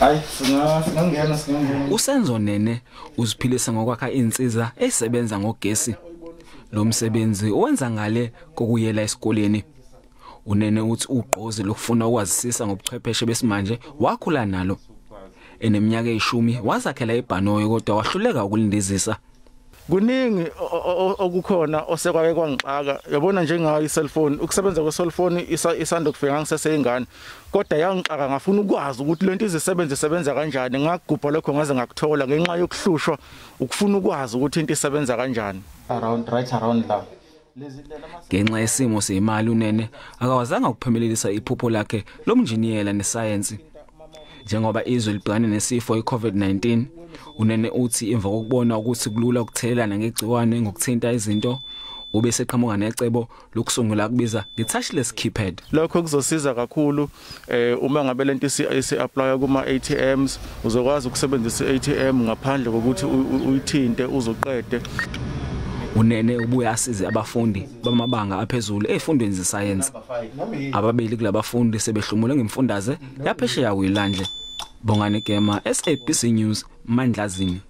Hayi singangena. uSenzo Nene uziphilisa ngokwakha insiza esebenza ngogesi. Lo msebenzi owenza ngale kokuyela esikoleni. Unene uthi ugqozi lokufuna ukwazisisa ngobuchwepheshe besimanje wakhula nalo. Eneminyaka e10 wazakhela iBhanoyi kodwa wahluleka ukulindizisa. Kuningi okukhona osekwake kwangixaka yabona njengayo iselfone ukusebenza kweselfone isanda kufika ngiseseyingane kodwa yangixaka ngafuna ukwazi ukuthi lento isebenza kanjani ngagubha lokho ngaze ngakuthola ngenxa yokuhlushwa ukufuna ukwazi ukuthi into isebenza kanjani around la ngenxa yesimo semali uNene akawazanga ukuphumelelisa iphupho lakhe lomnjiniyela nesayensi. Njengoba izwe libhekane nesifo iCovid-19, uNene uthi emva kokubona ukuthi kulula ukuthelelana ngegciwane ngokuthinta izinto, ubese eqhamuka necebo lokusungula kubiza nge-touchless keypad. Lokho kuzosiza kakhulu uma ngabe lento isi-apply kuma ATMs uzokwazi ukusebenzisa iATM ngaphandle kokuthi uyithinte uzoqede. uNene ubuye asize abafundi bamabanga aphezulu ezifundweni zesayensi. Ababili kulabafundi sebehlomule ngemfundaze yaphesheya kwilandle. Bongani Gema, SABC News, Mandlazini.